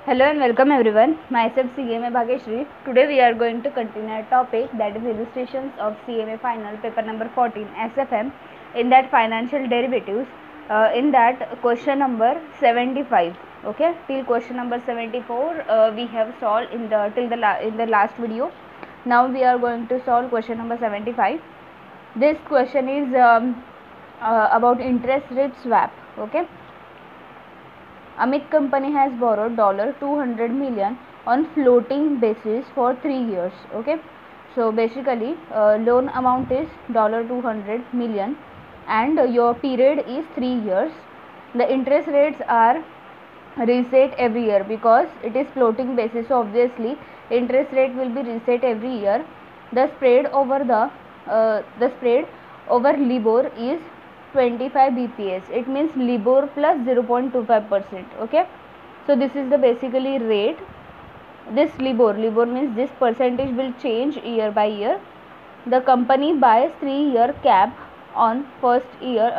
Hello and welcome everyone. Myself CMA Bhageshri. Today we are going to continue our topic, that is illustrations of CMA final paper number 14 SFM, in that financial derivatives, in that question number 75. Okay, till question number 74 we have solved in the last video. Now we are going to solve question number 75. This question is about interest rate swap. Okay, Amit company has borrowed $200 million on floating basis for 3 years. Okay, so basically loan amount is $200 million and your period is 3 years. The interest rates are reset every year because it is floating basis, so obviously interest rate will be reset every year. The spread over LIBOR is 25 bps. It means LIBOR plus 0.25%. okay, so this is the basically rate. This LIBOR means this percentage will change year by year. The company buys 3-year cap on first year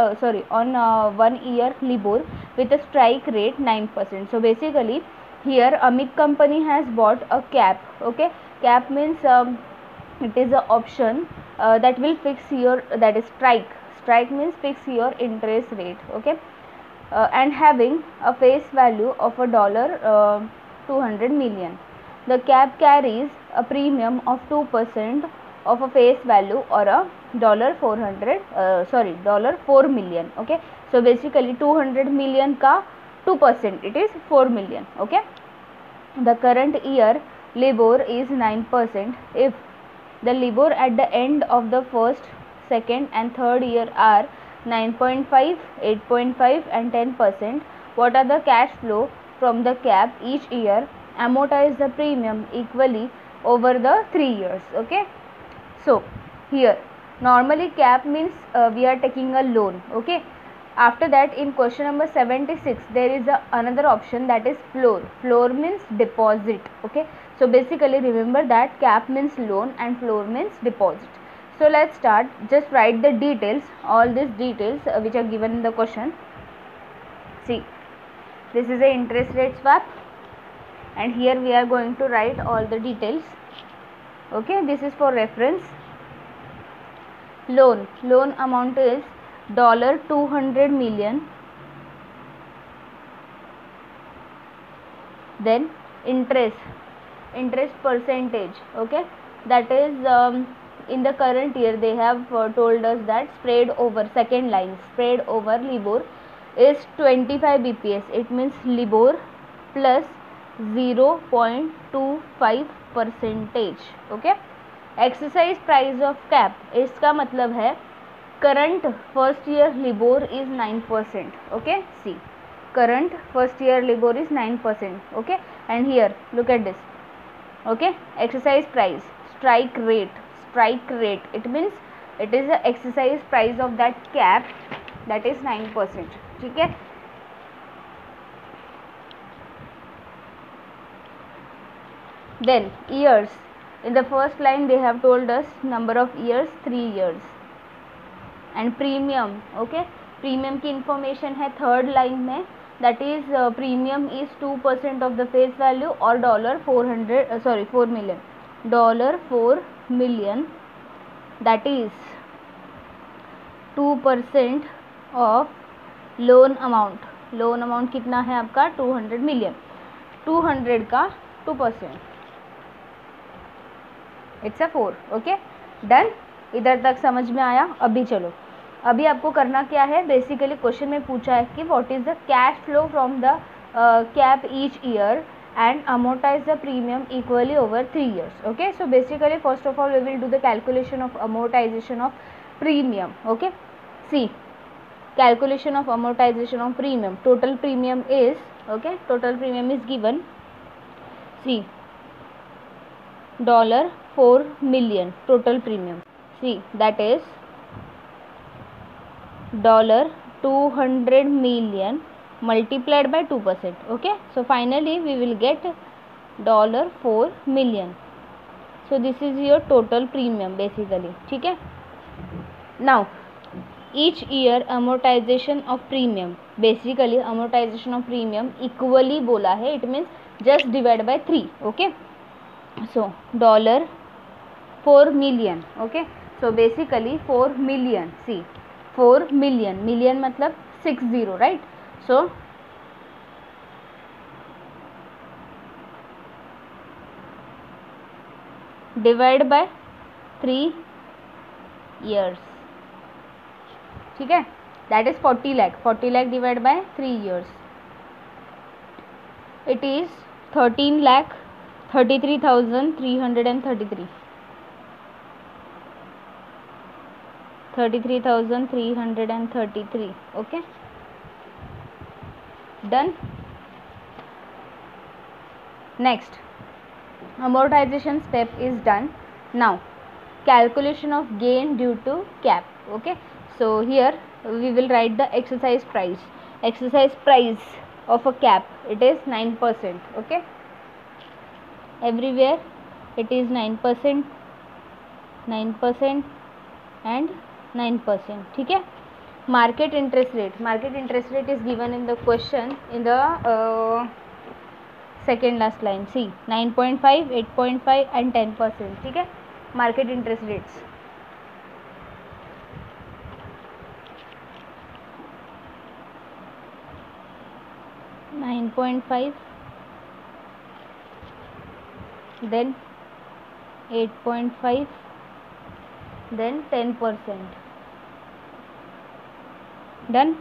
on 1 year LIBOR with a strike rate 9%. So basically here Amit company has bought a cap. Okay, cap means it is an option that will fix your, that is strike means fix your interest rate. Okay, and having a face value of a $200 million. The cap carries a premium of 2% of a face value or a $4 million. Okay, so basically 200 million ka 2%, it is 4 million. Okay, the current year LIBOR is 9%. If the LIBOR at the end of the first, second and third year are 9.5, 8.5 and 10%, what are the cash flow from the cap each year? Amortize the premium equally over the 3 years. Okay, so here normally cap means we are taking a loan. Okay, after that in question number 76 there is another option, that is floor means deposit. Okay, so basically remember that cap means loan and floor means deposit. So let's start. Just write the details, all these details which are given in the question. See, this is a interest rate swap and here we are going to write all the details. Okay, this is for reference. Loan amount is $200 million. Then interest percentage. Okay, that is in the current year they have told us that spread over, second line, spread over LIBOR is 25 bps. It means LIBOR plus 0.25%. okay, exercise price of cap, इसका मतलब है current first year LIBOR is 9%. Okay, see current first year LIBOR is 9%. Okay, and here look at this. Okay, exercise price, strike rate, it means it is the exercise price of that cap, that is 9%. ठीक है, then years. In the first line they have told us number of years, 3 years. And premium. Okay, premium की information है third line में, that is premium is 2% of the face value or $4 million. $4 million, that is 2% of loan amount. loan amount कितना है आपका 200 million. 200 का 2%, it's a 4. Okay, done. इधर तक समझ में आया? अभी चलो, अभी आपको करना क्या है, बेसिकली क्वेश्चन में पूछा है कि what is the cash flow from the cap each year and amortize the premium equally over 3 years. Okay, so basically first of all we will do the calculation of amortization of premium. Okay, see calculation of amortization of premium. Total premium is, okay, total premium is given. See $4 million total premium. See, that is $200 million multiplied by 2%. Okay, so finally we will get $4 million. So this is your total premium basically. ठीक है, now each year amortization of premium. Basically amortization of premium equally बोला है, it means just divide by 3. Okay, so $4 million. Okay, so basically 4 million. See 4 million, million मतलब 60, right? So divide by 3 years. ठीक है, that is 40 lakh. 40 lakh divide by 3 years, it is 13,33,333. 33,333. Okay, done. Next, amortization step is done. Now calculation of gain due to cap. Okay, so here we will write the exercise price. Exercise price of a cap, it is 9%. Okay, everywhere it is 9%, 9% and 9%. ठीक है. Market interest rate. Market interest rate is given in the question in the second last line. See, 9.5, 8.5 and 10%. ठीक है, market interest rates. $9.5, then 8.5, then 10%. Done.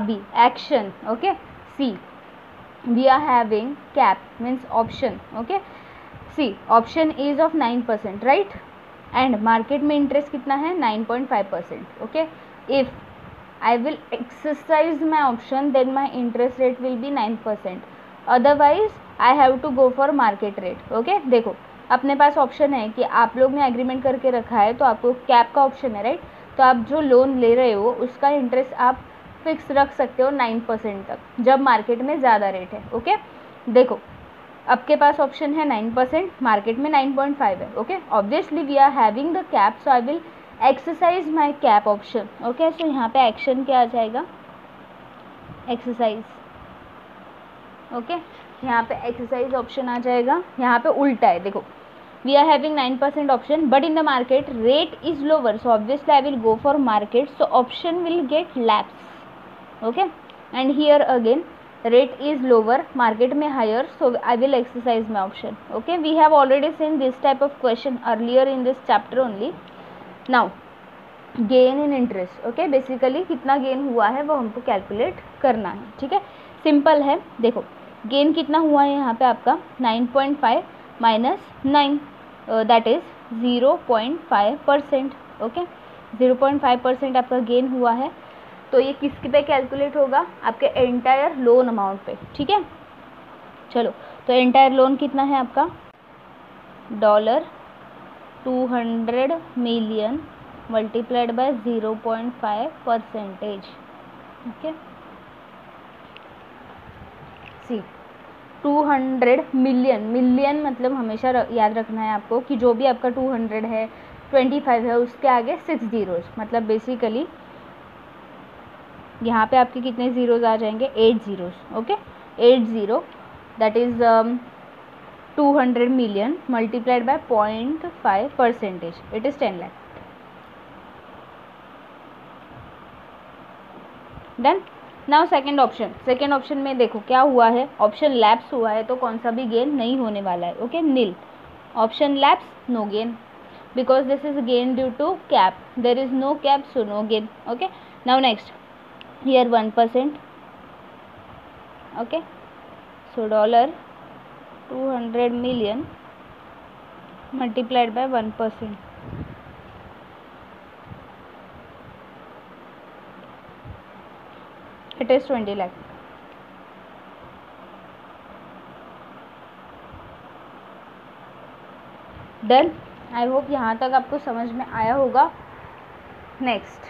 B, action. Okay, see, we are having cap means option. Okay, see, option is of 9%, right? And market में interest कितना है? 9.5%. Okay, if I will exercise my option, then my interest rate will be 9%. Otherwise I have to go for market rate. Okay, देखो अपने पास option है कि आप लोग ने एग्रीमेंट करके रखा है, तो आपको कैप का ऑप्शन है, राइट? तो आप जो लोन ले रहे हो उसका इंटरेस्ट आप फिक्स रख सकते हो 9% तक, जब मार्केट में ज़्यादा रेट है. ओके, देखो आपके पास ऑप्शन है 9%, मार्केट में 9.5 है. Okay, obviously we are having the cap, so I will exercise my cap option. Okay, so यहाँ पे एक्शन क्या आ जाएगा? एक्सरसाइज. ओके, यहाँ पे एक्सरसाइज ऑप्शन आ जाएगा. यहाँ पे उल्टा है, देखो we are having 9% option, but in the market rate is lower, so obviously I will go for market, so option will get lapse. Okay, and here again rate is lower, market may higher, so I will exercise my option. Okay, we have already seen this type of question earlier in this chapter only. Now gain in interest. Okay, basically कितना gain हुआ है वो हमको calculate करना है. ठीक है, simple है. देखो गेन कितना हुआ है यहाँ पे आपका 9.5 माइनस 9, दैट इज 0.5%. ओके, 0.5% आपका गेन हुआ है. तो ये किसके पे कैलकुलेट होगा? आपके एंटायर लोन अमाउंट पे. ठीक है, चलो तो एंटायर लोन कितना है आपका? $200 million multiplied by 0.5%. Okay, see 200 million, million मतलब हमेशा याद रखना है आपको कि जो भी आपका 200 है, 25 है, उसके आगे 6 zeros, मतलब बेसिकली यहाँ पे आपके कितने ज़ीरोज़ आ जाएंगे? 8 zeros. Okay, 8 0, that is 200 million multiplied by 0.5%, it is 10 lakh. Done. Now second option. Second option में देखो क्या हुआ है, ऑप्शन लैप्स हुआ है, तो कौन सा भी गेन नहीं होने वाला है. Okay, nil. Option lapse, no gain, because this is gain due to cap. There is no cap, so no gain. Okay, now next here 1%. Okay, so $200 million multiplied by 1%. It is 20 lakh. Done. I hope यहाँ तक आपको समझ में आया होगा. Next,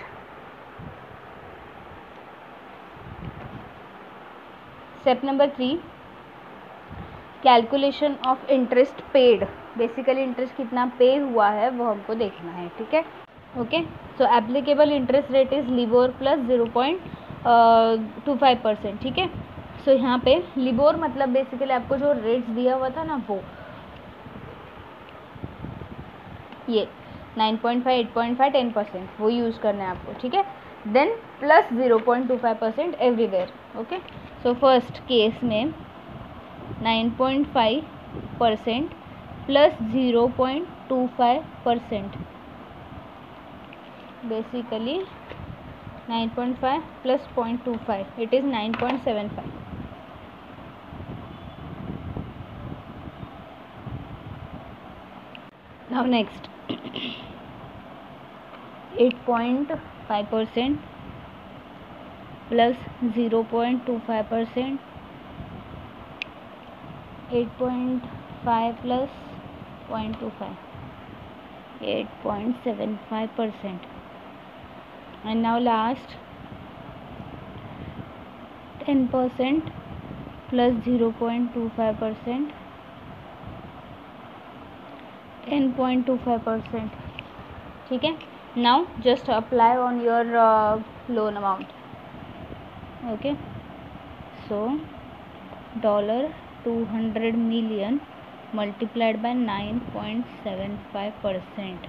step number 3, calculation of interest paid. Basically interest कितना pay हुआ है वो हमको देखना है. ठीक है, okay, so applicable interest rate is LIBOR plus 25%, ठीक है। सो यहाँ पे लिबोर मतलब बेसिकली आपको जो रेट्स दिया हुआ था ना वो ये 9.5, 8.5, 10% वो यूज़ करना है आपको, ठीक है। Then plus 0.25% everywhere, okay. So first case में 9.5% plus 0.25%, basically 9.5 plus 0.25, it is 9.75. Now next 8.5% plus 0.25%, 8.5 plus 0.25, 8.75%. And now last 10% plus 0.25%, 10.25%, ठीक है। Now just apply on your loan amount, okay. So $200 million multiplied by 9.75%,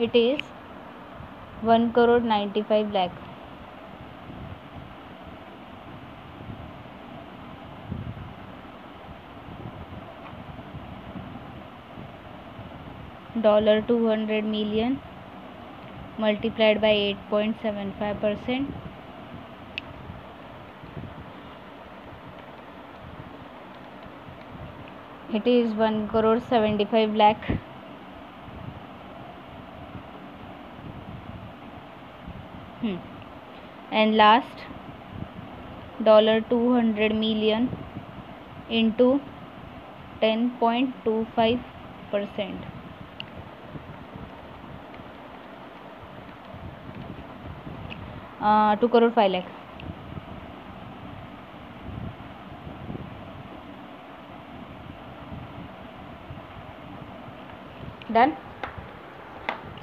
it is 1,95 lakh. $200 million multiplied by 8.75%, it is 1,75 lakh. And last $200 million into 10.25%, 2,05 lakh. Done.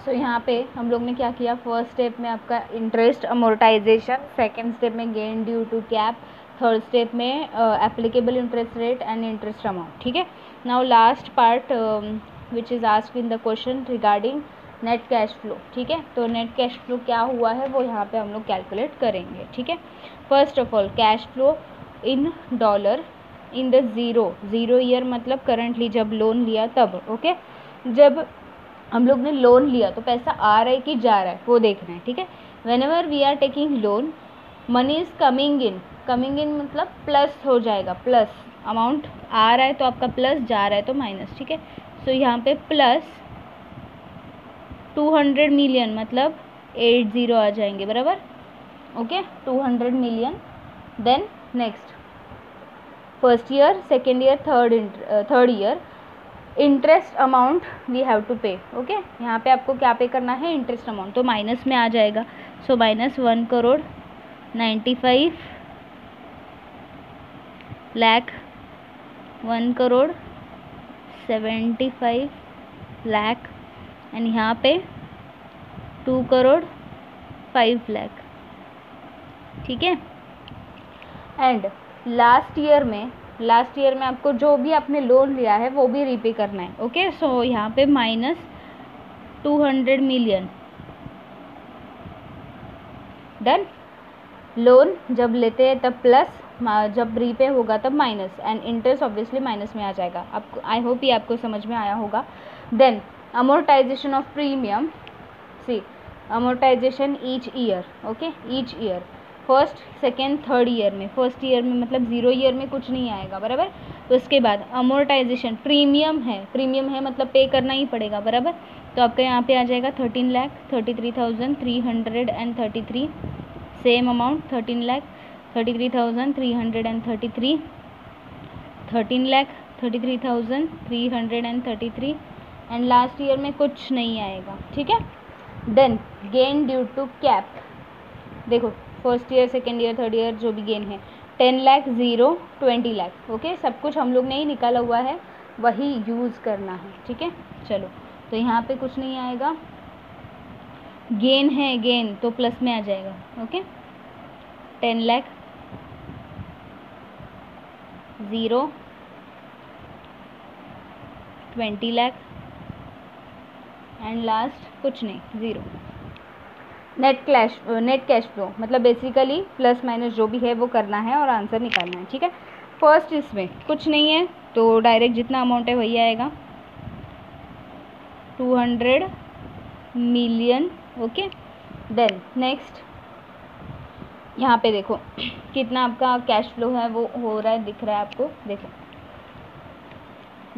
सो यहाँ पे हम लोग ने क्या किया, first step में आपका इंटरेस्ट अमोर्टाइजेशन, सेकेंड स्टेप में gain due to cap, third step में applicable interest rate and interest amount, ठीक है। Now last part which is asked in the question regarding net cash flow, ठीक है। तो net cash flow क्या हुआ है वो यहाँ पे हम लोग कैलकुलेट करेंगे, ठीक है। First of all cash flow in dollar in the zero year, मतलब करंटली जब लोन लिया तब, ओके। जब हम लोग ने लोन लिया तो पैसा आ रहा है कि जा रहा है वो देखना है, ठीक है। Whenever we are taking loan, money is coming in मतलब प्लस हो जाएगा, प्लस अमाउंट आ रहा है तो आपका प्लस, जा रहा है तो माइनस, ठीक है। सो यहाँ पे प्लस 200 मिलियन मतलब 80 आ जाएंगे, बराबर, okay. 200 million. Then next first year, second year, third year, interest amount we have to pay, okay. यहाँ पे आपको क्या पे करना है, इंटरेस्ट अमाउंट, तो माइनस में आ जाएगा। So minus 1,95 lakh, 1,75 lakh, and यहाँ पे 2,05 लाख, ठीक है। एंड लास्ट ईयर में आपको जो भी आपने लोन लिया है वो भी रीपे करना है, ओके। सो यहाँ पे माइनस 200 मिलियन, डन। लोन जब लेते हैं तब प्लस, जब रीपे होगा तब minus, and interest obviously minus में आ जाएगा। आपको आई होप ये आपको समझ में आया होगा। Then amortization of premium, see amortization each year, okay, each year, first second third year में। फर्स्ट ईयर में मतलब ज़ीरो ईयर में कुछ नहीं आएगा, बराबर। तो उसके बाद अमोर्टाइजेशन प्रीमियम है मतलब पे करना ही पड़ेगा, बराबर। तो आपका यहाँ पे आ जाएगा 13,33,333, same amount 13,33,333, 13,33,333, and last year में कुछ नहीं आएगा, ठीक है। Then gain due to cap, देखो first year, second year, third year जो भी गेन है, 10 लाख, 0, 20 लाख, ओके। सब कुछ हम लोग ने ही निकाला हुआ है, वही यूज़ करना है, ठीक है। चलो, तो यहाँ पे कुछ नहीं आएगा, गेन है गेन तो प्लस में आ जाएगा, okay. 10 lakh, 0, 20 lakh and last कुछ नहीं, 0। नेट कैश फ्लो मतलब बेसिकली प्लस माइनस जो भी है वो करना है और आंसर निकालना है, ठीक है। फर्स्ट इसमें कुछ नहीं है तो डायरेक्ट जितना अमाउंट है वही आएगा, 200 मिलियन, ओके। देन नेक्स्ट यहाँ पे देखो कितना आपका कैश फ्लो है वो हो रहा है, दिख रहा है आपको, देखो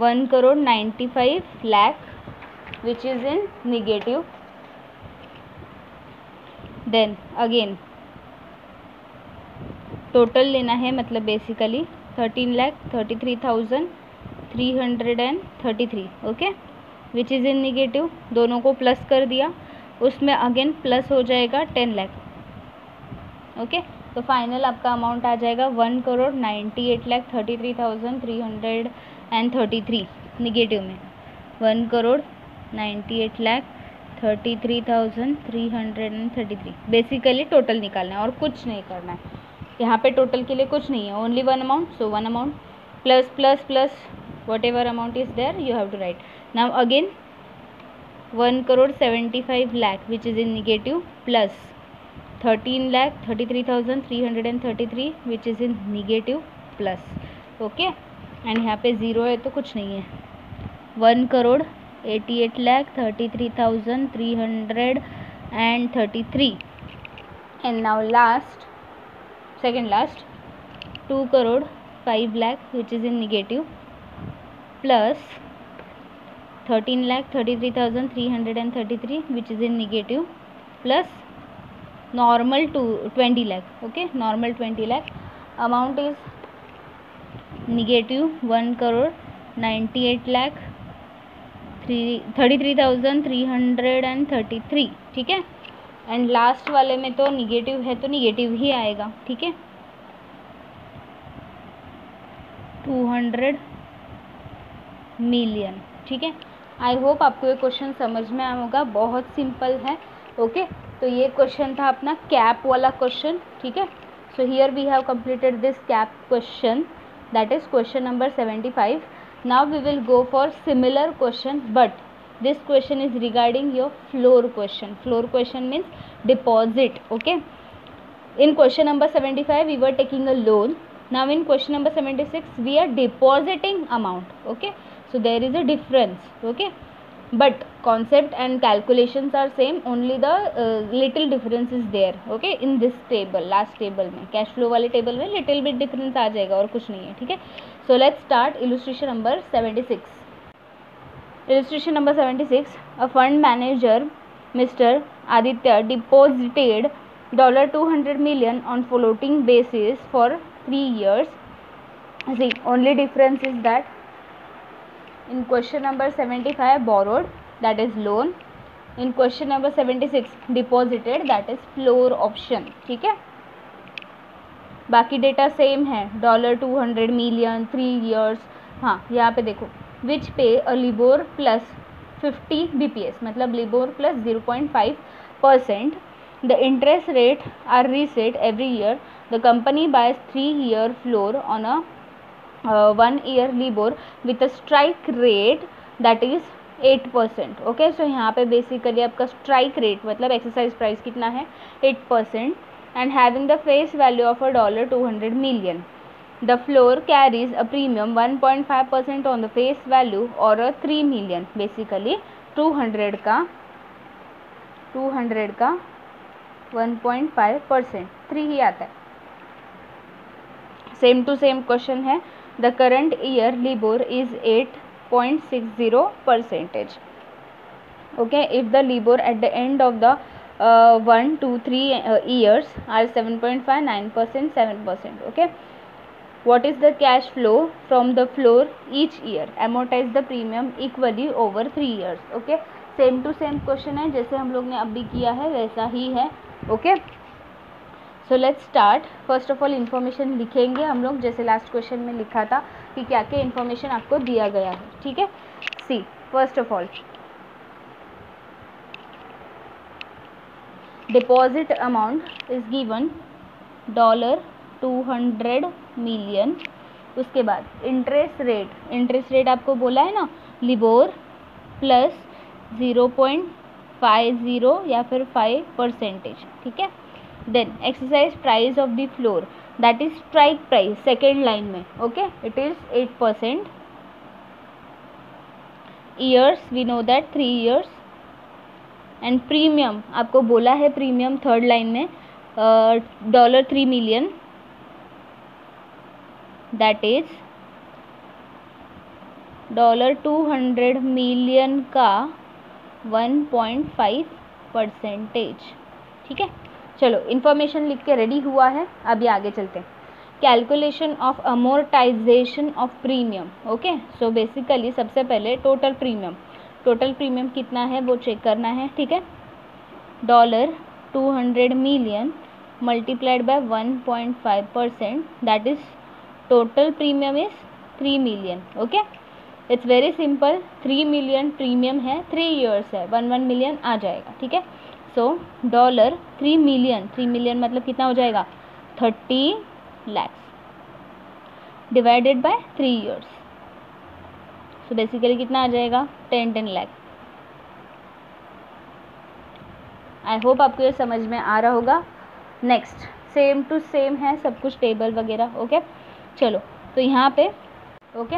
1,95 lakh which is in negative. Then again total लेना है, मतलब basically 13,33,333, okay, which is in negative. दोनों को प्लस कर दिया, उसमें अगेन प्लस हो जाएगा 10 लाख, ओके। तो फाइनल आपका अमाउंट आ जाएगा 1,98,33,333 निगेटिव में, 1,98,33,333 बेसिकली टोटल निकालना है और कुछ नहीं करना है। यहाँ पे टोटल के लिए कुछ नहीं है, only one amount, so one amount plus plus plus whatever amount is there you have to right. Now again 1,75 lakh which is in negative plus 13,33,333 which is in negative plus, okay. And यहाँ पे zero है तो कुछ नहीं है, 1,88,33,333 and now last second last 2,05 lakh which is in negative plus 13,33,333 which is in negative plus normal 20 lakh, okay. Normal 20 lakh amount is negative 1,98,33,333, ठीक है। And last वाले में तो निगेटिव है तो निगेटिव ही आएगा, ठीक है। 200 मिलियन, ठीक है। आई होप आपको ये क्वेश्चन समझ में आया होगा, बहुत सिंपल है, ओके। तो ये क्वेश्चन था अपना कैप वाला क्वेश्चन, ठीक है। So here we have completed this cap question, that is question number 75. Now we will go for similar question, but this question is regarding your floor question. Floor question means deposit, okay. In question number 75 we were taking a loan. Now in question number 76 we are depositing amount, okay. So there is a difference, okay, but concept and calculations are same, only the little difference is there, okay. In this table, last table में cash flow वाले table में little bit difference आ जाएगा और कुछ नहीं है, ठीक है. So let's start illustration number 76. Illustration number 76. A fund manager, Mr. Aditya, deposited $200 million on floating basis for 3 years. See, only difference is that in question number 75 borrowed, that is loan. In question number 76 deposited, that is floor option, ठीक है. बाकी data same है, $200 million 3 years. हाँ, यहाँ पे देखो which pay a LIBOR plus 50 BPS, मतलब LIBOR plus 0.5%. The interest rate are reset every year. The company buys 3-year floor on a 1-year LIBOR with a strike rate that is 8%, okay. So यहाँ पे basically आपका strike rate मतलब exercise price कितना है 8% and having the face value of $200 million. The floor carries a premium 1.5% on the face value or a 3 million. Basically 200 का 1.5%, 3 ही आता है. Same to same question है. The current year LIBOR is 8.60%. Okay, if the LIBOR at the end of the 1, 2, 3 years are 7.5, 9%, 7%, okay. What is the cash flow from the floor each year? Amortize the premium equally over 3 years. Okay, same to same question है, जैसे हम लोग ने अभी किया है वैसा ही है, okay. So let's start. First of all information लिखेंगे हम लोग, जैसे लास्ट क्वेश्चन में लिखा था कि क्या क्या इन्फॉर्मेशन आपको दिया गया है, ठीक है। See first of all deposit amount is given $200 million. उसके बाद इंटरेस्ट रेट आपको बोला है ना, लिबोर प्लस 0.50 या फिर 5%, ठीक है। Then exercise price of the floor, that is strike price, second line में, okay, it is 8%। Years we know that 3 years। And premium आपको बोला है, प्रीमियम थर्ड लाइन में $3 मिलियन, दैट इज $200 मिलियन का 1.5%, ठीक है। चलो इन्फॉर्मेशन लिख के रेडी हुआ है, अभी आगे चलते हैं। Calculation of amortization of premium, okay. So basically सबसे पहले टोटल प्रीमियम कितना है वो चेक करना है, ठीक है। $200 million multiplied bye 1.5%, that is total premium is 3 million, okay. It's very simple, 3 million premium है, 3 years है, 1 मिलियन आ जाएगा, ठीक है। सो $3 मिलियन मतलब कितना हो जाएगा, 30 lakhs divided by 3 years। So basically कितना आ जाएगा, 10 लाख। आई होप आपको ये समझ में आ रहा होगा। नेक्स्ट सेम टू सेम है सब कुछ, टेबल वगैरह, ओके। चलो तो यहाँ पे, okay.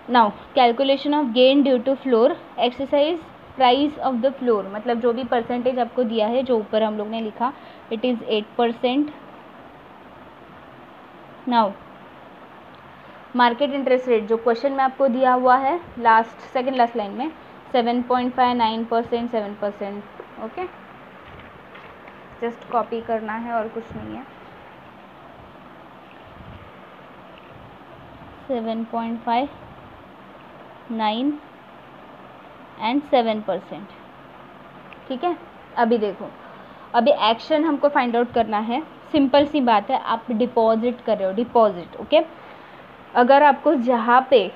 Now calculation of gain due to floor, exercise price of the floor, मतलब जो भी परसेंटेज आपको दिया है, जो ऊपर हम लोग ने लिखा, it is 8%। Now market interest rate जो क्वेश्चन में आपको दिया हुआ है सेकेंड लास्ट लाइन में, 7.5, 9%, 7%, ओके। जस्ट कॉपी करना है और कुछ नहीं है। 7.5, 9 एंड 7%, ठीक है। अभी देखो, अभी एक्शन हमको फाइंड आउट करना है, सिंपल सी बात है, आप डिपॉजिट कर रहे हो, डिपॉजिट, ओके। अगर आपको जहाँ पे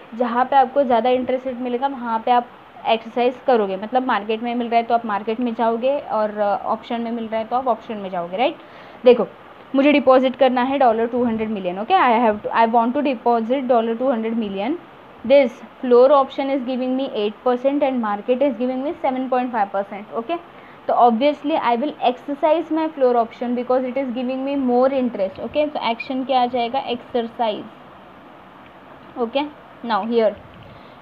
आपको ज़्यादा इंटरेस्ट रेट मिलेगा वहाँ पे आप एक्सरसाइज करोगे, मतलब मार्केट में मिल रहा है तो आप मार्केट में जाओगे, और ऑप्शन में मिल रहा है तो आप ऑप्शन में जाओगे, राइट। देखो मुझे डिपॉजिट करना है $200 million, okay. I want to deposit $200 million. This floor option is giving me 8% and market is giving me 7.5%, okay. तो obviously I will exercise my floor option because it is giving me more interest, okay. तो action क्या आ जाएगा, exercise, okay। Now here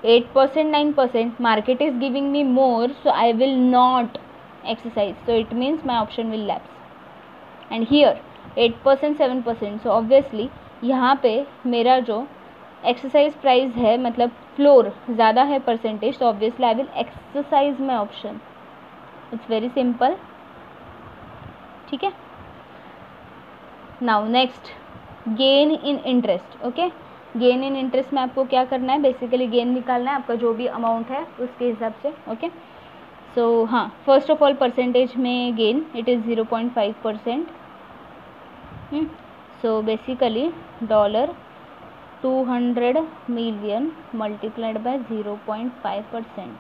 8%, 9%, market is giving me more, so I will not exercise, so it means my option will lapse। and here 8%, 7%, so obviously यहाँ पे मेरा जो exercise price है, मतलब फ्लोर ज़्यादा है परसेंटेज, तो obviously I will exercise my option. It's very simple, ठीक है। Now next gain in interest, okay. Gain in interest में आपको क्या करना है, बेसिकली गेन निकालना है आपका जो भी अमाउंट है उसके हिसाब से, ओके। सो हाँ, फर्स्ट ऑफ ऑल परसेंटेज में gain it is 0.5%। So basically $200 million multiplied by 0.5%,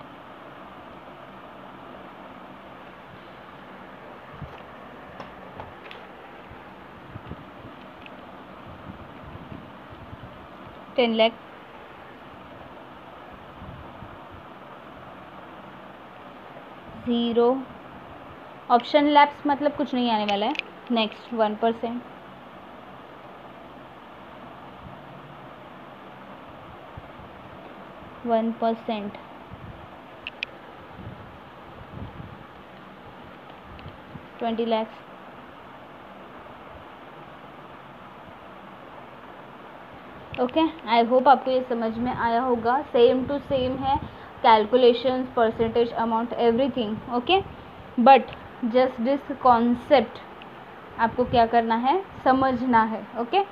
$10 lakh. Zero option lapse मतलब कुछ नहीं आने वाला है। Next 1%, 1%, 20 lakh. Okay, I hope आपको ये समझ में आया होगा। सेम टू सेम है, calculations, percentage, amount, everything, okay. But just this concept आपको क्या करना है, समझना है, ओके।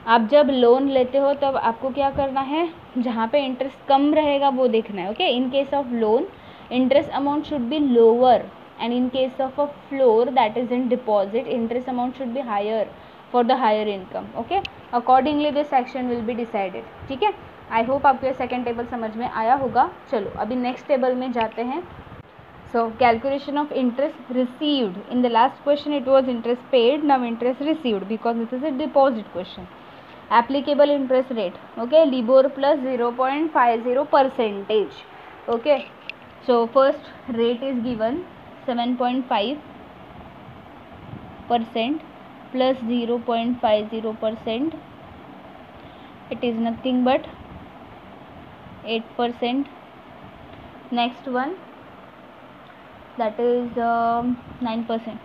आप जब लोन लेते हो तब आपको क्या करना है, जहाँ पे इंटरेस्ट कम रहेगा वो देखना है, okay. In case of loan interest amount should be lower, and in case of a floor that is in deposit, interest amount should be higher for the higher income. Okay, accordingly this section will be decided. ठीक है, I hope आपको ये second table समझ में आया होगा. चलो अभी नेक्स्ट टेबल में जाते हैं. So calculation of interest received. In the last question it was interest paid, now interest received because this is a deposit question. Applicable interest rate, okay, LIBOR plus 0.50 percentage. Okay, so first rate is given 7.5% plus 0.50%. It is nothing but 8%. Next one, that is 9%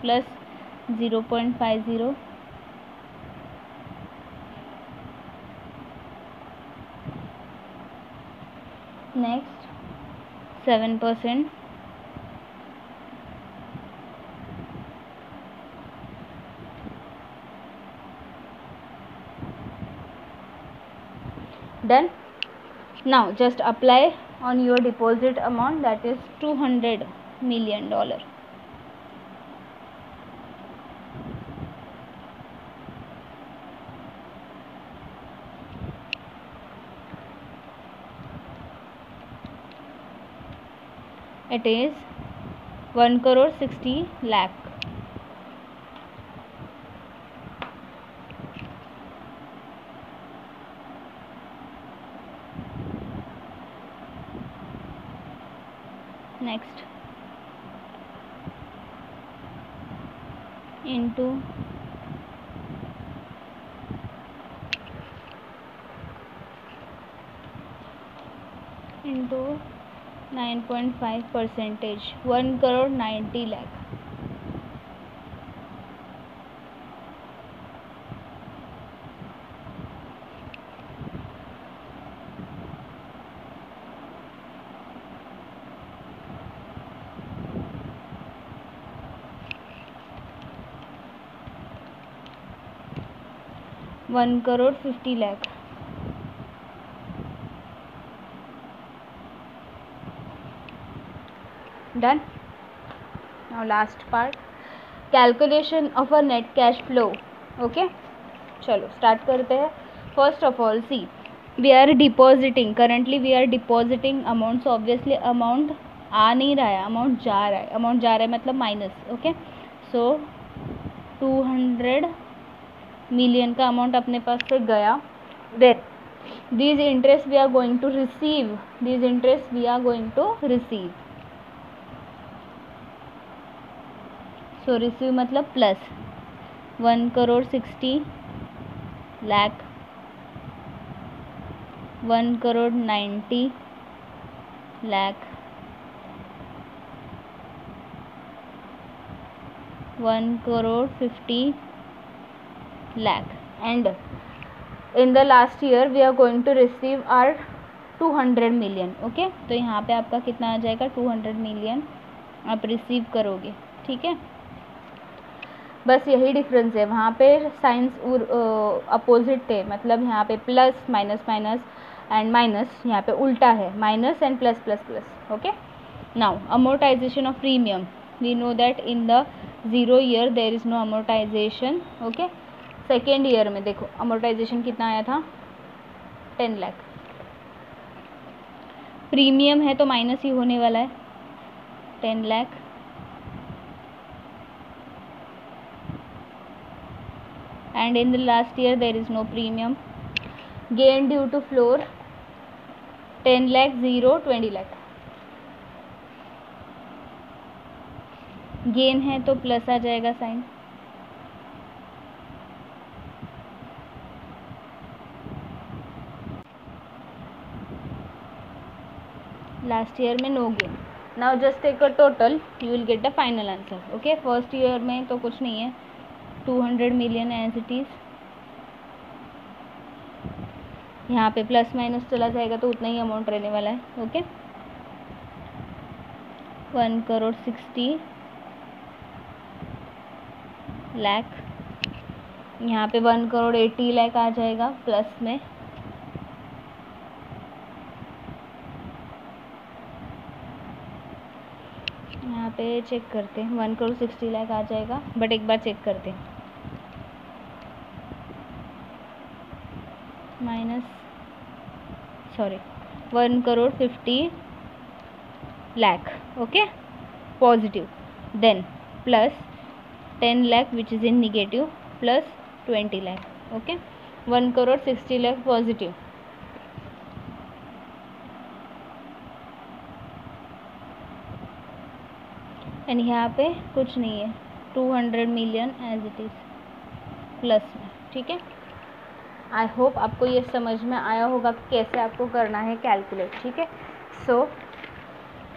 plus 0.50. Next 7%. Done. Now just apply on your deposit amount, that is $200 million. It is 1,60 lakh. Next, into 9.5%, 1,90 lakh. $1,50 lakh. Done. Now last part, calculation of a net cash flow. Okay, चलो start करते हैं. First of all, see, we are depositing, currently we are depositing amounts. So obviously amount आ नहीं रहा है, amount जा रहा है. Amount जा रहा है मतलब माइनस. ओके, सो 200 मिलियन का अमाउंट अपने पास से गया. Then these interest we are going to receive, these interest we are going to receive. So receive मतलब plus 1,60 lakh, 1,90 lakh, 1,50 lakh, and in the last year we are going to receive our 200 million. Okay, तो यहाँ पे आपका कितना आ जाएगा, 200 million आप receive करोगे. ठीक है, बस यही डिफरेंस है. वहाँ पे साइंस अपोजिट थे, मतलब यहाँ पे plus minus minus and minus, यहाँ पे उल्टा है, minus and plus plus plus. Okay, now amortization of premium. We know that in the 0 year there is no amortization. Okay, second year में देखो अमोर्टाइजेशन कितना आया था, 10 लाख. प्रीमियम है तो माइनस ही होने वाला है, 10 lakh. And in the last year there is no premium. Gain due to floor 10 lakh, 0, 20 lakh. Gain है तो प्लस आ जाएगा साइन. लास्ट ईयर में no gain. Now just take a total, you will get the final answer. Okay, first year में तो कुछ नहीं है, 200 मिलियन एज इट इज़. यहाँ पे प्लस माइनस चला जाएगा तो उतना ही अमाउंट रहने वाला है. ओके, 1,60 लाख. यहाँ पे 1,80 लाख आ जाएगा प्लस में. यहाँ पे चेक करते हैं 1,60,00,000 आ जाएगा, बट एक बार चेक करते हैं। Minus 1,50,00,000 okay positive, then plus 10,00,000 which is in negative, plus 20,00,000 okay 1,60,00,000 positive, and यहाँ पे कुछ नहीं है 200 million as it is plus में, ठीक है। आई होप आपको ये समझ में आया होगा कि कैसे आपको करना है कैलकुलेट, ठीक है। So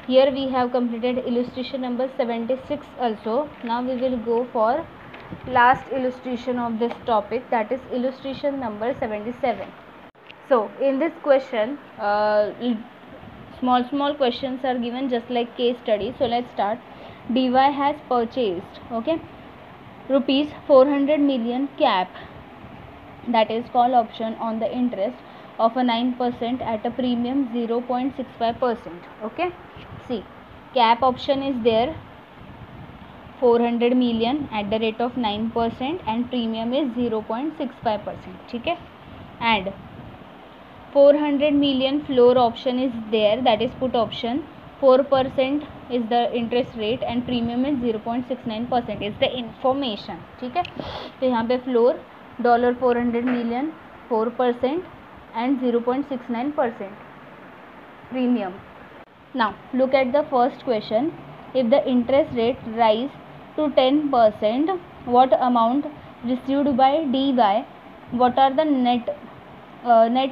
here we have completed illustration number 76 also. Now we will go for last illustration of this topic, that is illustration number 77. So in this question small questions are given just like case study. So let's start. dy has purchased rupees 400 million cap, that is call option on the interest of a 9% at a premium 0.65%. okay, see cap option is there 400 million at the rate of 9% and premium is 0.65%, ठीक है। and 400 million floor option is there, that is put option, 4% is the interest rate and premium is 0.69% is the information, ठीक है। तो यहाँ पे floor $400 million 4% and 0.69% premium. Now look at the first question. If the interest rate rise to 10%, what amount received by dy? What are the net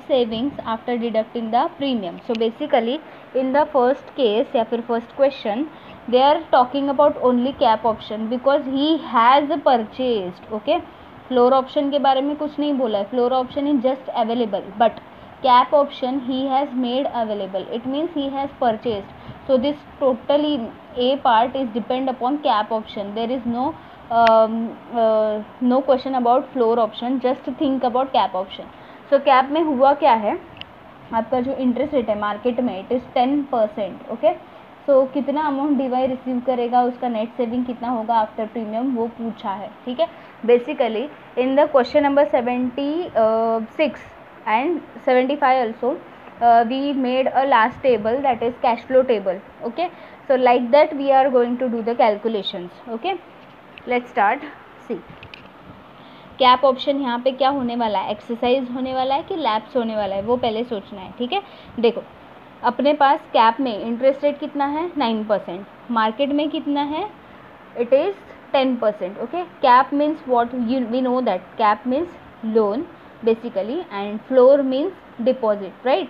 savings after deducting the premium? So basically in the first case या फिर first question they are talking about only cap option because he has purchased. okay, floor option के बारे में कुछ नहीं बोला है, floor option is just available, but cap option he has made available, it means he has purchased. So this totally a part is depend upon cap option. There is no no question about floor option, just think about cap option. So cap में हुआ क्या है, आपका जो interest rate है market में it is 10%. Okay, सो कितना amount D Y receive करेगा, उसका नेट सेविंग कितना होगा आफ्टर प्रीमियम, वो पूछा है, ठीक है। Basically in the question number 76 and 75 also we made a last table, that is cash flow table. okay, so like that we are going to do the calculations. okay, let's start. see cap option यहाँ पे क्या होने वाला है, exercise होने वाला है कि लैप्स होने वाला है, वो पहले सोचना है, ठीक है। देखो अपने पास कैप में इंटरेस्ट रेट कितना है 9%, मार्केट में कितना है it is 10%. Okay, cap means what, we know that cap means loan basically and floor means deposit, right.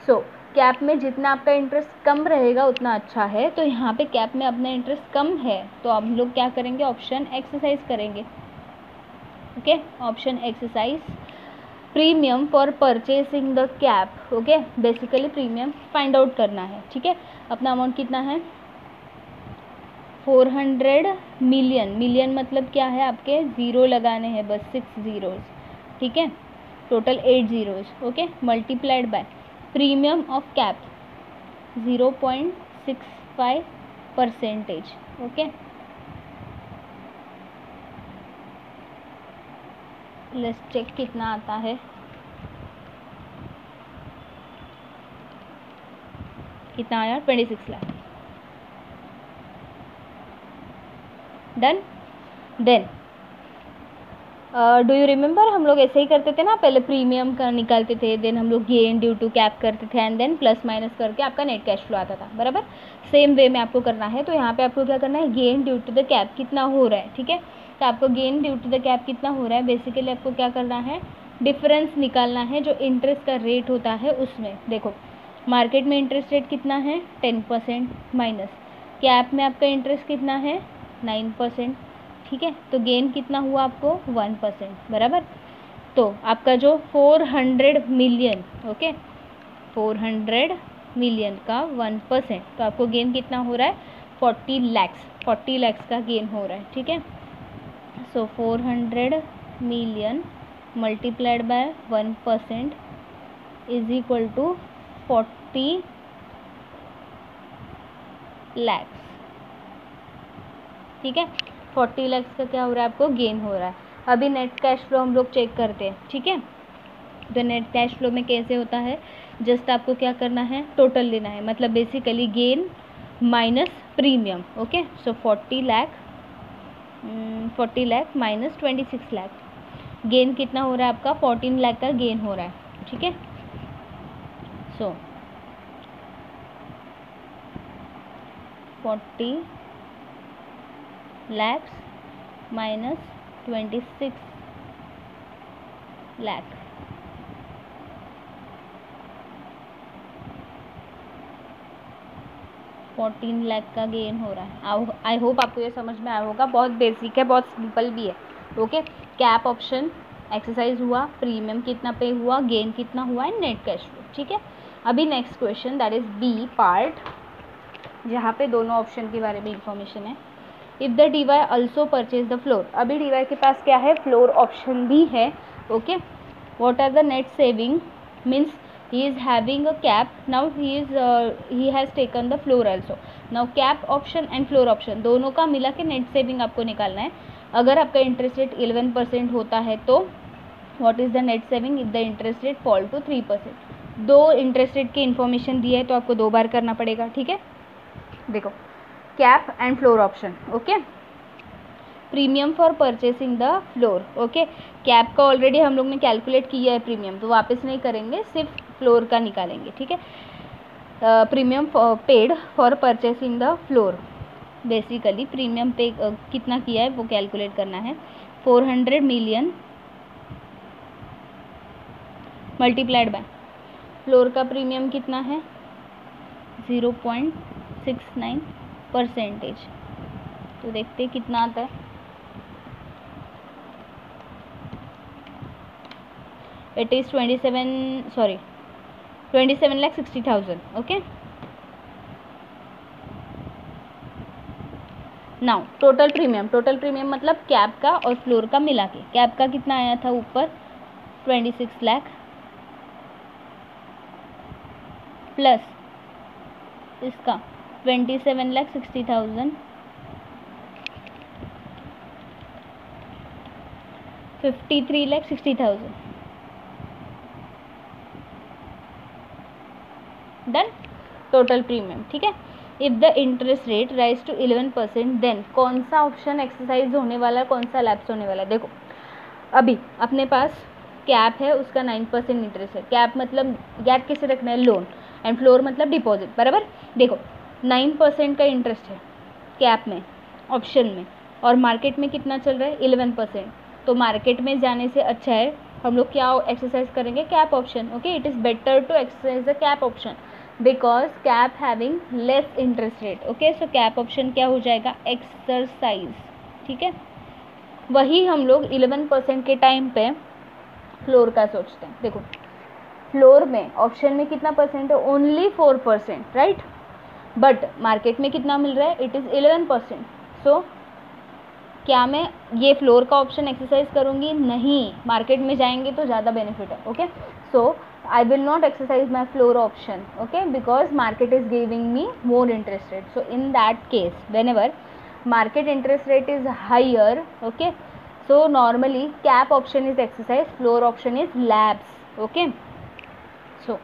So cap में जितना आपका इंटरेस्ट कम रहेगा उतना अच्छा है, तो यहाँ पे कैप में अपना इंटरेस्ट कम है तो हम लोग क्या करेंगे, ऑप्शन एक्सरसाइज करेंगे। Okay, option exercise, premium for purchasing the cap. Okay, basically premium find out करना है, ठीक है। अपना अमाउंट कितना है 400 मिलियन, मिलियन मतलब क्या है, आपके ज़ीरो लगाने हैं बस 6 zeros, ठीक है, total 8 zeros. Okay, multiplied by premium of cap 0.65%. Okay, let's check कितना आता है, कितना आया 26 lakh. Done. Then do you remember, हम लोग ऐसे ही करते थे ना, पहले प्रीमियम का निकालते थे, देन हम लोग गेन ड्यू टू कैप करते थे एंड देन प्लस माइनस करके आपका नेट कैश फ्लो आता था, बराबर। सेम वे में आपको करना है, तो यहाँ पे आपको क्या करना है, gain due to the cap कितना हो रहा है, ठीक है। तो आपको gain due to the cap कितना हो रहा है, बेसिकली आपको क्या करना है, डिफरेंस निकालना है जो इंटरेस्ट का रेट होता है उसमें। देखो मार्केट में इंटरेस्ट रेट कितना है 10% माइनस कैप में आपका इंटरेस्ट कितना है 9%, ठीक है। तो गेन कितना हुआ आपको 1%, बराबर। तो आपका जो 400 मिलियन, ओके 400 मिलियन का 1%, तो आपको गेन कितना हो रहा है 40 lakhs, 40 lakhs का गेन हो रहा है, ठीक है। So 400 million multiplied by 1% is equal to 40 lakhs, ठीक है। 40 लैक्स का क्या हो रहा है, आपको गेन हो रहा है। अभी नेट कैश फ्लो हम लोग चेक करते हैं, ठीक है। तो नेट कैश फ्लो में कैसे होता है, जस्ट आपको क्या करना है, टोटल लेना है, मतलब basically gain minus premium. Okay, so 40 lakh minus 26 lakh, gain कितना हो रहा है आपका, 14 लाख का गेन हो रहा है, ठीक है। सो 40 lakhs minus 26 lakh, $14 लाख का गेन हो रहा है। आई होप आपको ये समझ में आया होगा, बहुत बेसिक है, बहुत सिंपल भी है। ओके, कैप ऑप्शन एक्सरसाइज हुआ, प्रीमियम कितना पे हुआ, गेन कितना हुआ है, नेट कैश फ्लो, ठीक है। अभी next question that is B part, जहाँ पे दोनों ऑप्शन के बारे में इंफॉर्मेशन है। If the DY also purchase the floor, अभी डीवाई के पास क्या है, फ्लोर ऑप्शन भी है। Okay, what are the net saving, means he is having a cap, now he has taken the floor also. now cap option and floor option दोनों का मिला के नेट सेविंग आपको निकालना है। अगर आपका इंटरेस्ट रेट 11% होता है तो what is the net saving if the interest rate fall to 3%। दो इंटरेस्ट रेट की इन्फॉर्मेशन दी है तो आपको 2 बार करना पड़ेगा, ठीक है। देखो, cap and floor option, okay. Premium for purchasing the floor, okay. Cap का ऑलरेडी हम लोग ने कैलकुलेट किया है प्रीमियम, तो वापस नहीं करेंगे, सिर्फ फ्लोर का निकालेंगे, ठीक है। Premium paid for purchasing the floor, basically premium पे कितना किया है वो कैलकुलेट करना है। 400 मिलियन मल्टीप्लाइड बाय फ्लोर का प्रीमियम कितना है, 0.69%। तो देखते हैं कितना आता है। It is 27,60,000, okay. Now total premium मतलब कैप का और फ्लोर का मिला के, कैप का कितना आया था ऊपर 26 लाख प्लस इसका 27,60,000, 53,60,000, डन, टोटल प्रीमियम, ठीक है। If the interest rate rise to 11% then कौन सा ऑप्शन एक्सरसाइज होने वाला है, कौन सा लैप्स होने वाला है। देखो, अभी अपने पास कैप है, उसका 9% इंटरेस्ट है। कैप मतलब गैप किसे रखना है, लोन, एंड फ्लोर मतलब डिपॉजिट, बराबर। देखो 9% का इंटरेस्ट है कैप में, ऑप्शन में, और मार्केट में कितना चल रहा है 11%। तो मार्केट में जाने से अच्छा है हम लोग क्या एक्सरसाइज करेंगे, cap option, okay. It is better to exercise the cap option because cap having less interest rate, okay. So cap option क्या हो जाएगा, एक्सरसाइज, ठीक है। वही हम लोग 11% के टाइम पे फ्लोर का सोचते हैं। देखो फ्लोर में ऑप्शन में कितना परसेंट है, ओनली 4%, राइट, बट मार्केट में कितना मिल रहा है, इट इज़ 11%। सो क्या मैं ये फ्लोर का ऑप्शन एक्सरसाइज करूँगी, नहीं, मार्केट में जाएंगे तो ज़्यादा बेनिफिट है, okay. So I will not exercise my floor option, okay, because market is giving me more interest rate. So in that case, whenever market interest rate is higher, okay, so normally cap option is exercised, floor option is lapse, okay. So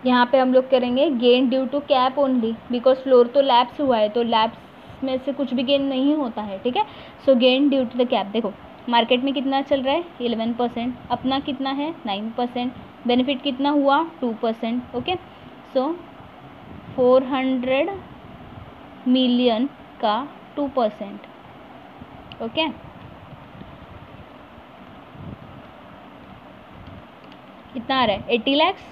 यहाँ पे हम लोग करेंगे gain due to cap only, because floor तो lapse हुआ है, तो lapse में से कुछ भी गेन नहीं होता है, ठीक है। So gain due to the cap, देखो मार्केट में कितना चल रहा है 11%, अपना कितना है 9%, बेनिफिट कितना हुआ 2%, ओके। सो 400 मिलियन का 2%, ओके। कितना आ रहा है 80 lakhs,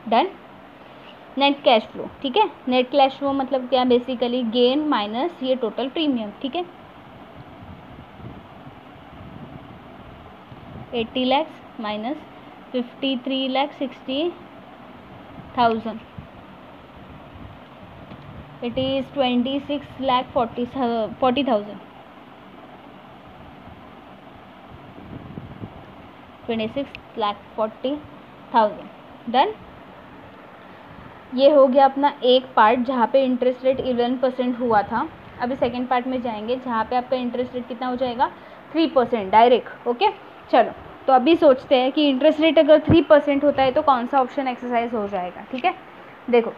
done. Net cash flow, ठीक है। नेट कैश फ्लो मतलब क्या, बेसिकली गेन माइनस ये टोटल प्रीमियम, ठीक है। 80 lakhs minus 53,60,000, it is 26,40,000, 26,40,000, done. ये हो गया अपना एक पार्ट जहाँ पे इंटरेस्ट रेट 11% हुआ था। अभी सेकेंड पार्ट में जाएंगे जहाँ पे आपका इंटरेस्ट रेट कितना हो जाएगा 3% डायरेक्ट। ओके चलो, तो अभी सोचते हैं कि इंटरेस्ट रेट अगर 3% होता है तो कौन सा ऑप्शन एक्सरसाइज हो जाएगा। ठीक है, देखो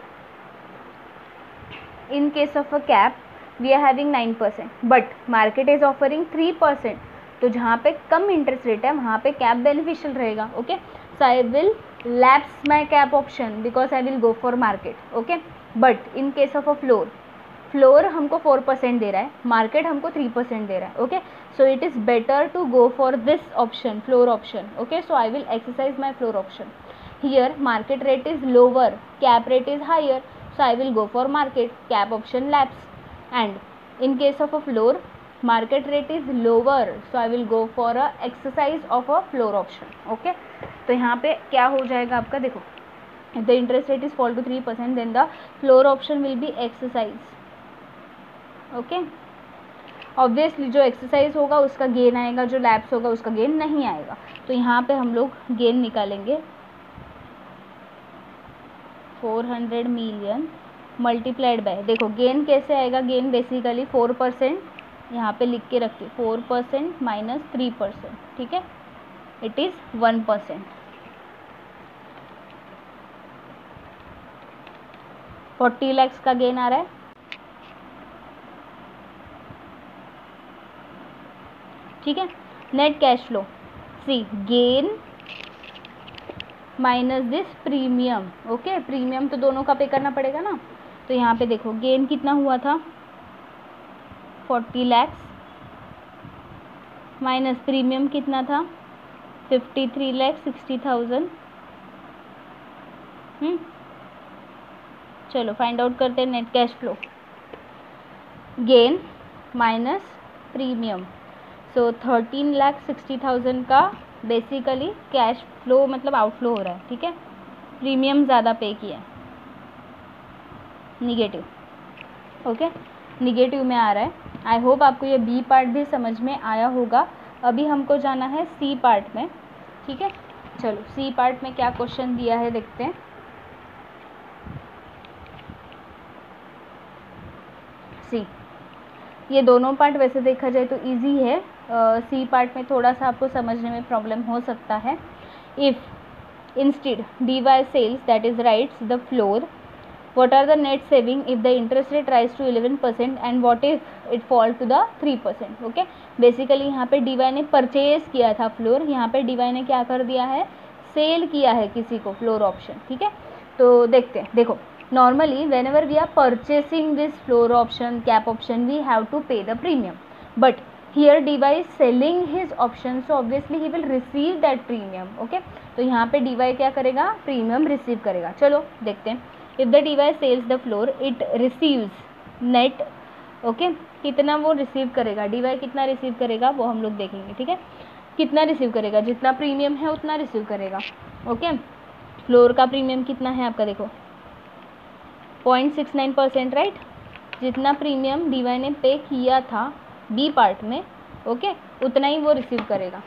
in case of a cap we are having 9% but market is offering 3%, तो जहाँ पे कम इंटरेस्ट रेट है वहाँ पे कैप बेनिफिशियल रहेगा। Okay, so I will lapse my cap option because I will go for market. Okay, but in case of a floor हमको 4% दे रहा है, मार्केट हमको 3% दे रहा है। Okay, so it is better to go for this option, floor option. Okay, so I will exercise my floor option. Here market rate is lower, cap rate is higher, so I will go for market, cap option lapse. And in case of a floor, market rate is lower, so I will go for a exercise of a floor option. Okay, तो यहाँ पे क्या हो जाएगा आपका, देखो if the interest rate is fall to 3% then the floor option will be exercise. Okay, obviously जो exercise होगा उसका गेन आएगा, जो लैप्स होगा उसका गेन नहीं आएगा। तो यहाँ पे हम लोग गेन निकालेंगे 400 मिलियन मल्टीप्लाइड बाय, देखो गेन कैसे आएगा, गेन बेसिकली 4%, यहाँ पे लिख के रखिए 4% माइनस 3%। ठीक है, इट इज़ 1%। 40 लैक्स का गेन आ रहा है। ठीक है, net cash flow, see gain minus this premium. Okay, premium तो दोनों का पे करना पड़ेगा ना, तो यहाँ पे देखो गेन कितना हुआ था 40 लैक्स माइनस प्रीमियम कितना था 53,60,000। चलो फाइंड आउट करते हैं net cash flow, gain minus premium, so 13,60,000 का बेसिकली कैश फ्लो मतलब आउटफ्लो हो रहा है। ठीक है, प्रीमियम ज़्यादा पे किया, निगेटिव। ओके, निगेटिव में आ रहा है। आई होप आपको ये बी पार्ट भी समझ में आया होगा। अभी हमको जाना है सी पार्ट में। ठीक है, चलो सी पार्ट में क्या क्वेश्चन दिया है देखते हैं। सी, ये दोनों पार्ट वैसे देखा जाए तो इजी है, सी पार्ट में थोड़ा सा आपको समझने में प्रॉब्लम हो सकता है। If instead D Y sells that is writes the floor, what are the net saving if the interest rate rise to 11% and what if it fall to the 3%। Okay, basically यहाँ पे D Y ने purchase किया था floor, यहाँ पे D Y ने क्या कर दिया है, सेल किया है किसी को फ्लोर ऑप्शन। ठीक है, तो देखते हैं। देखो normally whenever we are purchasing this floor option, cap option, we have to pay the premium, but here DY selling his option, so obviously he will receive that premium. Okay, तो यहाँ पे D Y क्या करेगा, premium receive करेगा। चलो देखते हैं। If the DY sells the floor it receives net. Okay, कितना वो रिसीव करेगा, डीवाई कितना रिसीव करेगा वो हम लोग देखेंगे। ठीक है, कितना रिसीव करेगा, जितना प्रीमियम है उतना रिसीव करेगा। ओके, फ्लोर का प्रीमियम कितना है आपका, देखो 0.69%, राइट। जितना प्रीमियम डीवाई ने पे किया था बी पार्ट में, ओके, उतना ही वो रिसीव करेगा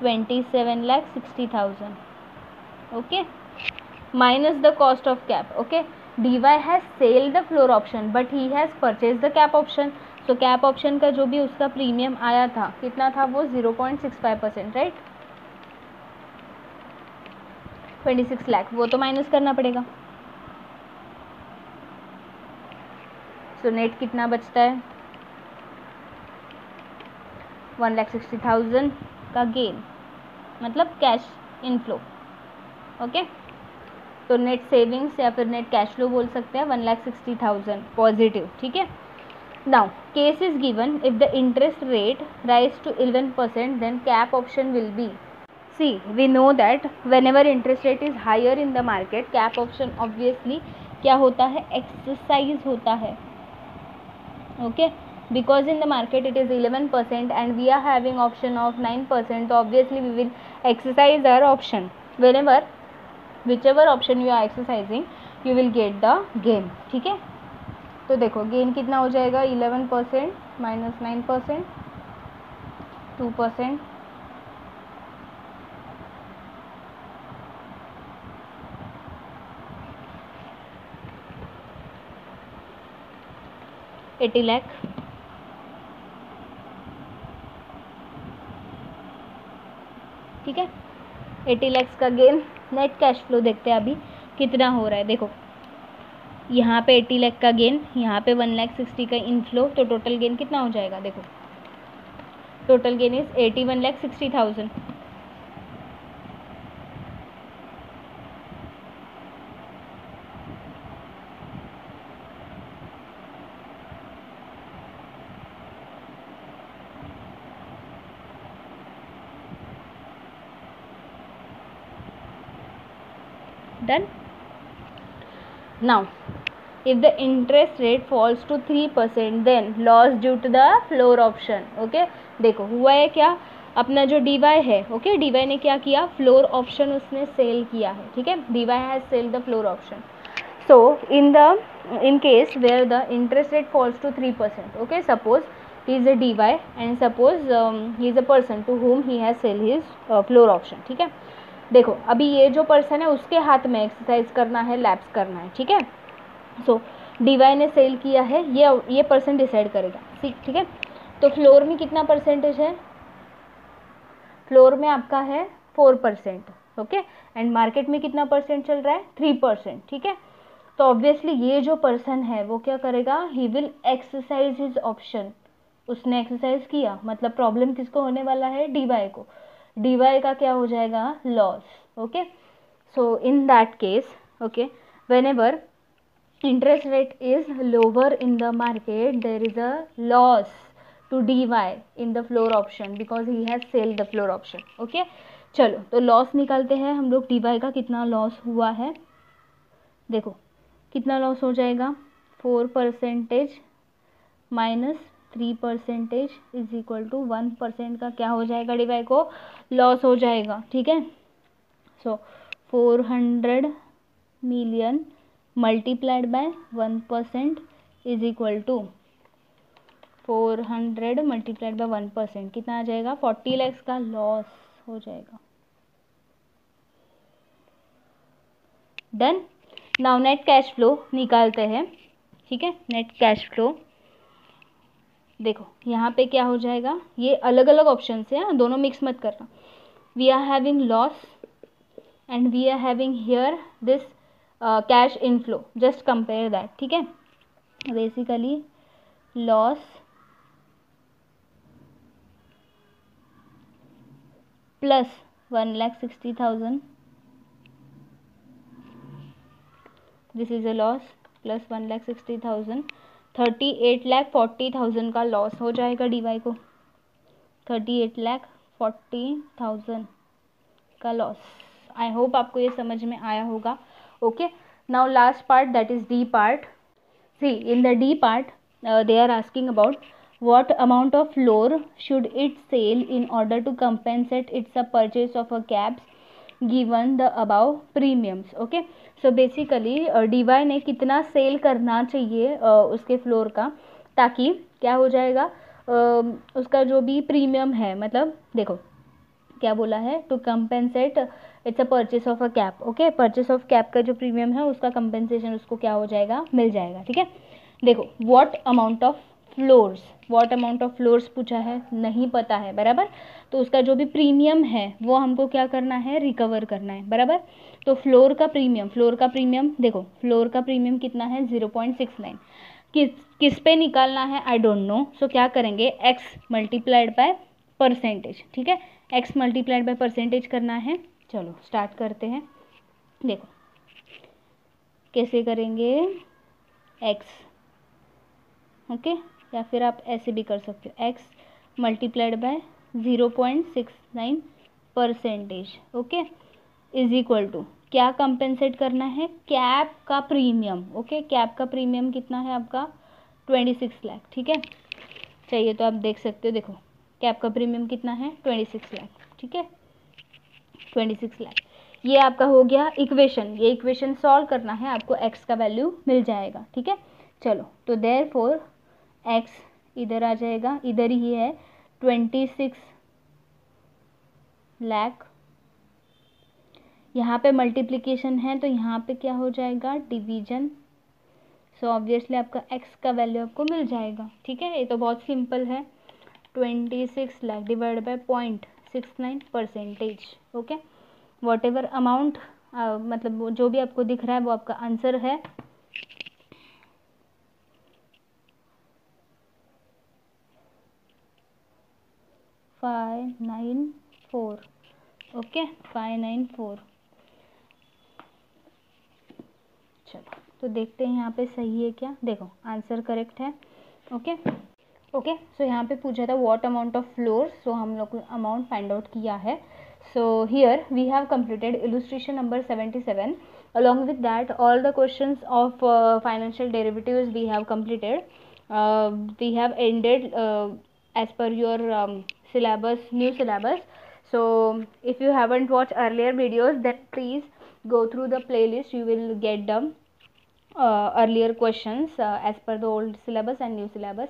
27,60,000। Okay, minus the cost of cap. Okay, dy has sold the floor option but he has purchased the cap option, so cap option का जो भी उसका प्रीमियम आया था कितना था, वो 0.65%, राइट। 26 लाख वो तो माइनस करना पड़ेगा, सो नेट कितना बचता है 1,60,000 का गेन, मतलब कैश इनफ्लो। ओके, तो नेट सेविंग्स या फिर नेट कैश फ्लो बोल सकते हैं 1,60,000 पॉजिटिव। ठीक है, now case is given if the interest rate rise to 11% then cap option will be, see we know that whenever interest rate is higher in the market cap option obviously क्या होता है, exercise होता है। Okay, because in the market it is 11% and we are having option of 9%, so obviously we will exercise our option. Whenever whichever option you are exercising you will get the gain। ठीक है, तो देखो gain कितना हो जाएगा 11% minus 9%, 2%, 80 lakh, ठीक है, 80 lakhs का गेन। नेट कैश फ्लो देखते हैं अभी कितना हो रहा है। देखो यहाँ पे 80 लाख का गेन, यहाँ पे 1,60,000 का इनफ्लो, तो टोटल गेन कितना हो जाएगा। देखो total gain is 81,60,000। Done. Now, if the interest rate falls to 3%, then loss due to the floor option. Okay, देखो हुआ है क्या, अपना जो DY है, ओके, DY ने क्या किया, फ्लोर ऑप्शन उसने सेल किया है, ठीक है, DY has sell the floor option. So in case where the interest rate falls to 3%, okay, suppose he is a DY and suppose he is a person to whom he has sell his floor option, ठीक है. देखो अभी ये जो person है उसके हाथ में एक्सरसाइज करना है, लैप्स करना है, ठीक है. सो DY ने सेल किया है, ये पर्सन डिसाइड करेगा, ठीक है. तो फ्लोर में कितना परसेंटेज है, फ्लोर में आपका है 4%, ओके, एंड मार्केट में कितना परसेंट चल रहा है, 3%, ठीक है. तो ऑब्वियसली ये जो पर्सन है वो क्या करेगा, he will exercise his option. उसने एक्सरसाइज किया, मतलब प्रॉब्लम किसको होने वाला है, DY को. DY का क्या हो जाएगा, loss. Okay, so in that case, okay, whenever interest rate is lower in the market, there is a loss to DY in the floor option because he has sold the floor option. Okay, चलो तो loss निकालते हैं हम लोग. DY का कितना loss हुआ है, देखो कितना लॉस हो जाएगा, 4% माइनस 3% इज इक्वल टू 1% का क्या हो जाएगा, DY को लॉस हो जाएगा, ठीक है. So 400 million multiplied by 1% is equal to 400 multiplied by 1%, कितना आ जाएगा, 40 lakhs का लॉस हो जाएगा. Done. Now net cash flow निकालते हैं, ठीक है. नेट कैश फ्लो देखो यहाँ पे क्या हो जाएगा, ये अलग अलग ऑप्शन है, दोनों मिक्स मत करना. We are having loss and we are having here this cash inflow, just compare that, ठीक है. Basically loss plus 1,60,000, this is a loss plus 1,60,000, 38,40,000 का लॉस हो जाएगा DY को, 38,40,000 का लॉस. आई होप आपको ये समझ में आया होगा. Okay, now last part, that is D part. See in the D part they are asking about what amount of floor should it sell in order to compensate its a purchase of a cabs given the above premiums. Okay, so basically DY ने कितना cell करना चाहिए उसके floor का, ताकि क्या हो जाएगा, उसका जो भी प्रीमियम है, मतलब देखो क्या बोला है, to compensate its a purchase of a cap. Okay, purchase of cap का जो प्रीमियम है उसका कंपेंसेशन उसको क्या हो जाएगा, मिल जाएगा, ठीक है. देखो what amount of floors, what amount of floors पूछा है, नहीं पता है, बराबर. तो उसका जो भी प्रीमियम है वो हमको क्या करना है, रिकवर करना है, बराबर. तो फ्लोर का प्रीमियम देखो, फ्लोर का प्रीमियम कितना है, 0.69. किस पे निकालना है, आई डोंट नो. सो क्या करेंगे, x मल्टीप्लाइड बाय परसेंटेज, ठीक है, x मल्टीप्लाइड बाय परसेंटेज करना है. चलो स्टार्ट करते हैं. देखो कैसे करेंगे, x, ओके, या फिर आप ऐसे भी कर सकते हो, x multiplied by 0.69%, okay, is equal to क्या कंपेंसेट करना है, कैप का प्रीमियम. ओके, कैप का प्रीमियम कितना है आपका, 26 लाख, ठीक है. चाहिए तो आप देख सकते हो, देखो कैप का प्रीमियम कितना है, 26 लाख, ठीक है, 26 लाख. ये आपका हो गया इक्वेशन. ये इक्वेशन सॉल्व करना है आपको, x का वैल्यू मिल जाएगा, ठीक है. चलो तो देयरफॉर x इधर आ जाएगा, इधर ही है 26 लाख. यहाँ पे मल्टीप्लिकेशन है तो यहाँ पे क्या हो जाएगा, डिवीजन. सो ऑब्वियसली आपका x का वैल्यू आपको मिल जाएगा। ठीक है, ये तो बहुत सिंपल है। 26 lakh divide by 0.69%। Okay, what ever amount मतलब जो भी आपको दिख रहा है वो आपका आंसर है। $594। ओके, 594। चलो तो देखते हैं यहाँ पे सही है क्या। देखो आंसर करेक्ट है। ओके ओके, सो यहाँ पे पूछा था what amount of floor, so हम लोग अमाउंट फाइंड आउट किया है। So here we have completed illustration number 77। along with that all the questions of financial derivatives we have completed. We have ended as per your syllabus, new syllabus. So if you haven't watched earlier videos, then please go through the playlist. You will get the earlier questions as per the old syllabus and new syllabus.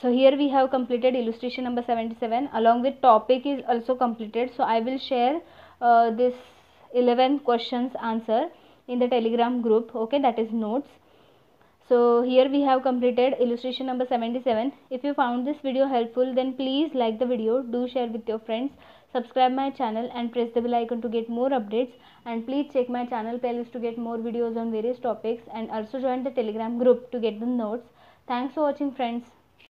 So here we have completed illustration number 77 along with topic is also completed. So I will share this 11 questions answer in the telegram group. Okay, that is notes. So here we have completed illustration number 77. If you found this video helpful, then please like the video, do share with your friends, subscribe my channel and press the bell icon to get more updates, and please check my channel playlist to get more videos on various topics, and also join the telegram group to get the notes. Thanks for watching friends.